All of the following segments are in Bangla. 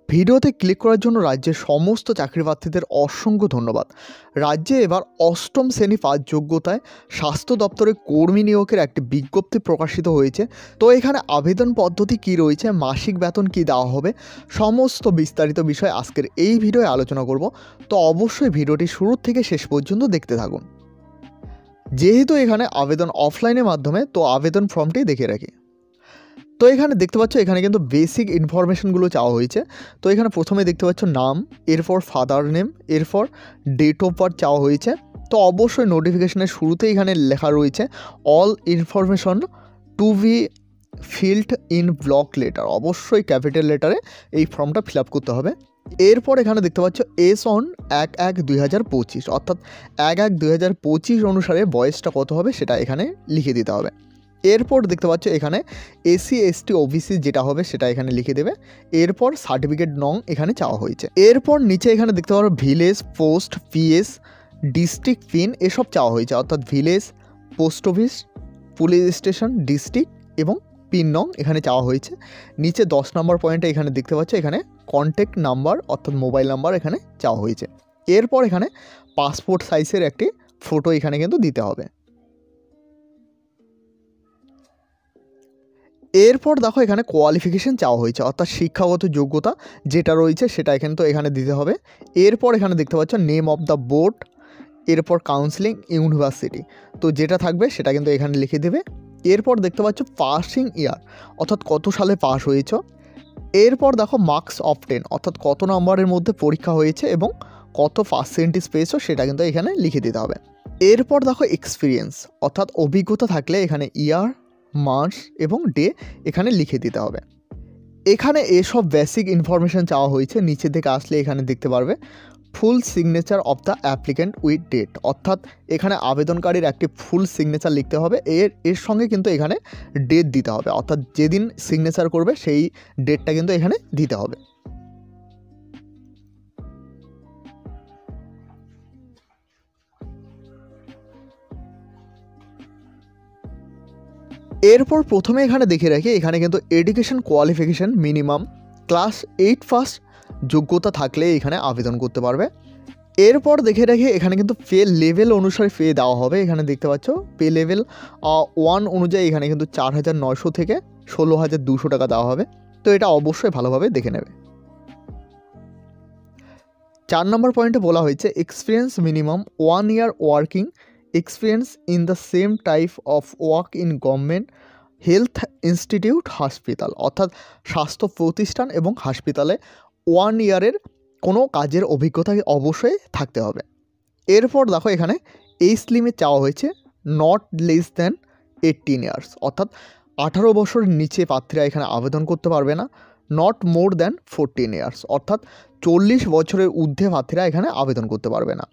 ভিডিওতে ক্লিক করার জন্য রাজ্যের সমস্ত চাকরি প্রার্থীদের অসংখ্য ধন্যবাদ। রাজ্যে এবার অষ্টম শ্রেণী পাস যোগ্যতায় স্বাস্থ্য দপ্তরে কর্মী নিয়োগের একটি বিজ্ঞপ্তি প্রকাশিত হয়েছে। তো এখানে আবেদন পদ্ধতি কী রয়েছে, মাসিক বেতন কী দেওয়া হবে, সমস্ত বিস্তারিত বিষয় আজকের এই ভিডিওয়ে আলোচনা করব। তো অবশ্যই ভিডিওটি শুরু থেকে শেষ পর্যন্ত দেখতে থাকুন। যেহেতু এখানে আবেদন অফলাইনের মাধ্যমে, তো আবেদন ফর্মটি দেখে রাখি। তো এখানে দেখতে পাচ্ছ এখানে কিন্তু বেসিক ইনফরমেশনগুলো চাওয়া হয়েছে। তো এখানে প্রথমে দেখতে পাচ্ছ নাম, এরপর ফাদার নেম, এরপর ডেট অফ বার্থ চাওয়া হয়েছে। তো অবশ্যই নোটিফিকেশনের শুরুতেই এখানে লেখা রয়েছে all information to B field in block letter. অবশ্যই ক্যাপিটাল লেটারে এই ফর্মটা ফিল আপ করতে হবে। এরপর এখানে দেখতে পাচ্ছ এস অন 1/1/2025, অর্থাৎ 1/1/2025 অনুসারে বয়সটা কত হবে সেটা এখানে লিখে দিতে হবে। এরপর দেখতে পাচ্ছ এখানে এসসি এসটি ওবিসি যেটা হবে সেটা এখানে লিখে দেবে। এরপর সার্টিফিকেট নং এখানে চাওয়া হয়েছে। এরপর নিচে এখানে দেখতে পারো village, post, PS, district pin এসব চাওয়া হয়েছে, অর্থাৎ village, post office, police station, district এবং পিন নং এখানে চাওয়া হয়েছে। নিচে 10 নম্বর পয়েন্টে এখানে দেখতে পাচ্ছ এখানে কন্ট্যাক্ট নাম্বার অর্থাৎ মোবাইল নাম্বার এখানে চাওয়া হয়েছে। এরপর এখানে পাসপোর্ট সাইজের একটি ফটো এখানে কিন্তু দিতে হবে। এরপর দেখো এখানে কোয়ালিফিকেশান চাওয়া হয়েছে, অর্থাৎ শিক্ষাগত যোগ্যতা যেটা রয়েছে সেটা এখানে দিতে হবে। এরপর এখানে দেখতে পাচ্ছ নেম অফ দ্য বোর্ড, এরপর কাউন্সিলিং ইউনিভার্সিটি, তো যেটা থাকবে সেটা কিন্তু এখানে লিখে দেবে। এরপর দেখতে পাচ্ছ পাসিং ইয়ার, অর্থাৎ কত সালে পাস হয়েছ। এরপর দেখো মার্কস অফ 10, অর্থাৎ কত নম্বরের মধ্যে পরীক্ষা হয়েছে এবং কত পার্সেন্টেজ পেয়েছো সেটা কিন্তু এখানে লিখে দিতে হবে। এরপর দেখো এক্সপিরিয়েন্স, অর্থাৎ অভিজ্ঞতা থাকলে এখানে ইয়ার, মাস এবং ডে এখানে লিখে দিতে হবে। এখানে এসব বেসিক ইনফরমেশান চাওয়া হয়েছে। নিচে থেকে আসলে এখানে দেখতে পারবে full signature of the applicant with date, অর্থাৎ এখানে আবেদনকারীর একটি ফুল সিগনেচার লিখতে হবে। এর সঙ্গে কিন্তু এখানে ডেট দিতে হবে, অর্থাৎ যেদিন সিগনেচার করবে সেই ডেটটা কিন্তু এখানে দিতে হবে। এরপর প্রথমে এখানে দেখে রাখি এখানে কিন্তু education qualification minimum class 8 pass যোগ্যতা থাকলে এখানে আবেদন করতে পারবে। এরপর দেখে রাখি এখানে কিন্তু পে লেভেল অনুসারে পে দেওয়া হবে। এখানে দেখতে পাচ্ছ পে লেভেল 1 অনুযায়ী এখানে কিন্তু 4,900 থেকে 16,200 টাকা দেওয়া হবে। তো এটা অবশ্যই ভালোভাবে দেখে নেবে। 4 নম্বর পয়েন্টে বলা হয়েছে experience minimum 1 year working experience in the same type of work in government health institute hospital, অর্থাৎ স্বাস্থ্য প্রতিষ্ঠান এবং হাসপাতালে 1 ইয়ারের কোনো কাজের অভিজ্ঞতা অবশ্যই থাকতে হবে। এরপর দেখো এখানে এজ লিমিট চাওয়া হয়েছে নট লেস দ্যান 18 ইয়ার্স, অর্থাৎ 18 বছরের নিচে প্রার্থীরা এখানে আবেদন করতে পারবে না। নট মোর দ্যান 14 ইয়ার্স, অর্থাৎ 40 বছরের ঊর্ধ্বে প্রার্থীরা এখানে আবেদন করতে পারবে না।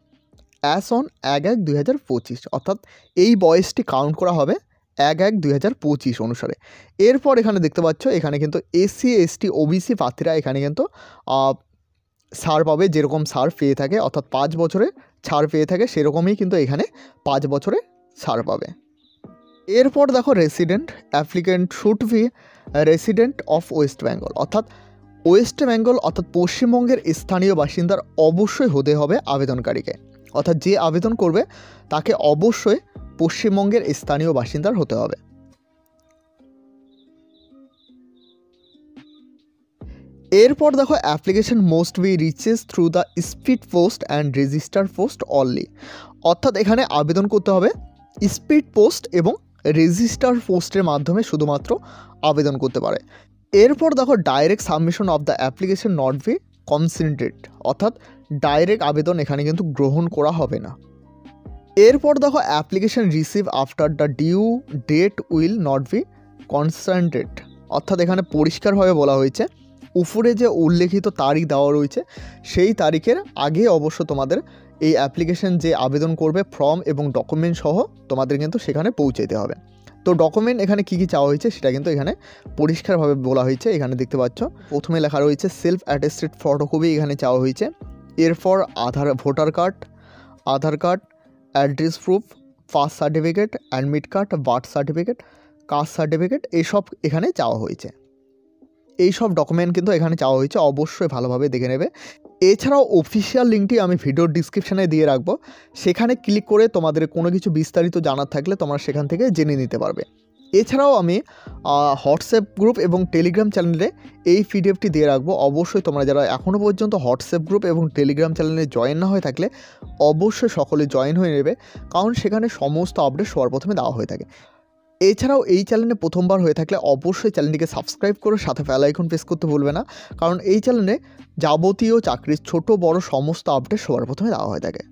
অ্যাস অন 1/1/2025, অর্থাৎ এই বয়সটি কাউন্ট করা হবে 1/1/2025 অনুসারে। এরপর এখানে দেখতে পাচ্ছ এখানে কিন্তু এসসি এসটি ওবিসি প্রার্থীরা এখানে কিন্তু ছাড় পাবে, যেরকম ছাড় পেয়ে থাকে, অর্থাৎ 5 বছরে ছাড় পেয়ে থাকে সেরকমই কিন্তু এখানে 5 বছরে ছাড় পাবে। এরপর দেখো resident applicant should be resident of West Bengal, অর্থাৎ ওয়েস্ট বেঙ্গল অর্থাৎ পশ্চিমবঙ্গের স্থানীয় বাসিন্দার অবশ্যই হতে হবে আবেদনকারীকে, অর্থাৎ যে আবেদন করবে তাকে অবশ্যই পশ্চিমবঙ্গের স্থানীয় বাসিন্দার হতে হবে। এরপর দেখো application most be reaches through the speed post and register post only, অর্থাৎ এখানে আবেদন করতে হবে স্পিড পোস্ট এবং রেজিস্টার পোস্টের মাধ্যমে শুধুমাত্র আবেদন করতে পারে। এরপর দেখো direct submission of the application not be consented, অর্থাৎ ডাইরেক্ট আবেদন এখানে কিন্তু গ্রহণ করা হবে না। এরপর দেখো application receive after the due date will not be consented, অর্থাৎ এখানে পরিষ্কারভাবে বলা হয়েছে উপরে যে উল্লেখিত তারিখ দেওয়া রয়েছে সেই তারিখের আগে অবশ্য তোমাদের এই অ্যাপ্লিকেশন যে আবেদন করবে ফর্ম এবং ডকুমেন্ট সহ তোমাদের কিন্তু সেখানে পৌঁছাতে হবে। তো ডকুমেন্ট এখানে কী কী চাওয়া হয়েছে সেটা কিন্তু এখানে পরিষ্কারভাবে বলা হয়েছে। এখানে দেখতে পাচ্ছ প্রথমে লেখা রয়েছে সেলফ অ্যাটেস্টেড ফটোকপি এখানে চাওয়া হয়েছে। এরপর voter card, Aadhaar card, address proof, caste certificate, admit card, birth certificate, caste certificate এসব এখানে চাওয়া হয়েছে। এই সব ডকুমেন্ট কিন্তু এখানে চাওয়া হয়েছে, অবশ্যই ভালোভাবে দেখে নেবে। এছাড়াও অফিসিয়াল লিঙ্কটি আমি ভিডিওর ডিসক্রিপশানে দিয়ে রাখবো, সেখানে ক্লিক করে তোমাদের কোনো কিছু বিস্তারিত জানার থাকলে তোমরা সেখান থেকে জেনে নিতে পারবে। এছাড়াও আমি হোয়াটসঅ্যাপ গ্রুপ এবং টেলিগ্রাম চ্যানেলে এই পিডিএফটি দিয়ে রাখবো। অবশ্যই তোমরা যারা এখনও পর্যন্ত হোয়াটসঅ্যাপ গ্রুপ এবং টেলিগ্রাম চ্যানেলে জয়েন না হয়ে থাকলে অবশ্যই সকলে জয়েন হয়ে নেবে, কারণ সেখানে সমস্ত আপডেট সবার প্রথমে দেওয়া হয়ে থাকে। এছাড়াও এই চ্যানেলে প্রথমবার হয়ে থাকলে অবশ্যই চ্যানেলটিকে সাবস্ক্রাইব করে সাথে বেল আইকন প্রেস করতে ভুলবে না, কারণ এই চ্যানেলে যাবতীয় চাকরির ছোট বড় সমস্ত আপডেট সবার প্রথমে দেওয়া হয়ে থাকে।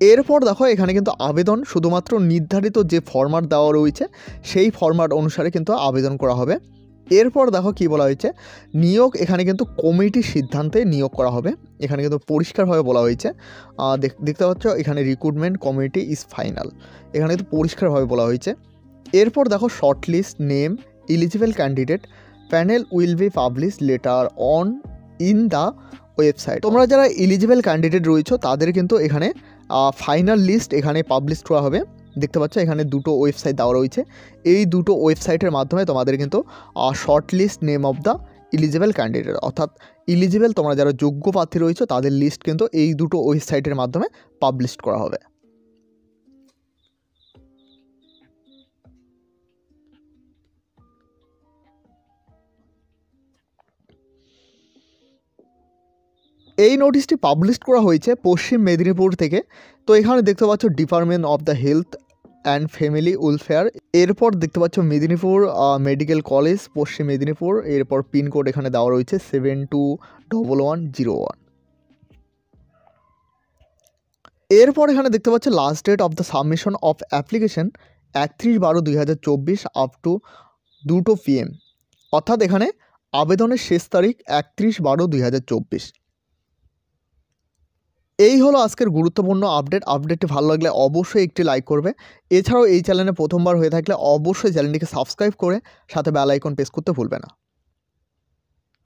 এরপর দেখো এখানে কিন্তু আবেদন শুধুমাত্র নির্ধারিত যে ফরম্যাট দেওয়া রয়েছে সেই ফরম্যাট অনুসারে কিন্তু আবেদন করা হবে। এরপর দেখো কি বলা হয়েছে, নিয়োগ এখানে কিন্তু কমিটির সিদ্ধান্তে নিয়োগ করা হবে। এখানে কিন্তু পরিষ্কারভাবে বলা হয়েছে, দেখতে পাচ্ছ এখানে রিক্রুটমেন্ট কমিটি ইজ ফাইনাল, এখানে কিন্তু পরিষ্কারভাবে বলা হয়েছে। এরপর দেখো short list name eligible candidate panel will be publish letter on in the website. তোমরা যারা এলিজিবল ক্যান্ডিডেট রয়েছে তাদের কিন্তু এখানে ফাইনাল লিস্ট এখানে পাবলিশ করা হবে। দেখতে পাচ্ছ এখানে দুটো ওয়েবসাইট দেওয়া রয়েছে, এই দুটো ওয়েবসাইটের মাধ্যমে তোমাদের কিন্তু short list name of the eligible candidate, অর্থাৎ এলিজিবল তোমরা যারা যোগ্য প্রার্থী রয়েছে তাদের লিস্ট কিন্তু এই দুটো ওয়েবসাইটের মাধ্যমে পাবলিশ করা হবে। এই নোটিশটি পাবলিশ করা হয়েছে পশ্চিম মেদিনীপুর থেকে। তো এখানে দেখতে পাচ্ছ department of the health and family welfare, এরপর দেখতে পাচ্ছ মেদিনীপুর মেডিকেল কলেজ পশ্চিম মেদিনীপুর, এরপর পিনকোড এখানে দেওয়া রয়েছে 721101। এরপর এখানে দেখতে পাচ্ছ last date of the submission of application 31/12/2024 up to 2 PM, অর্থাৎ এখানে আবেদনের শেষ তারিখ 31/12/2024। এই হলো আজকের গুরুত্বপূর্ণ আপডেটটি ভালো লাগলে অবশ্যই একটি লাইক করবে। এছাড়াও এই চ্যানেলে প্রথমবার হয়ে থাকলে অবশ্যই চ্যানেলটিকে সাবস্ক্রাইব করে সাথে বেল আইকন প্রেস করতে ভুলবে না।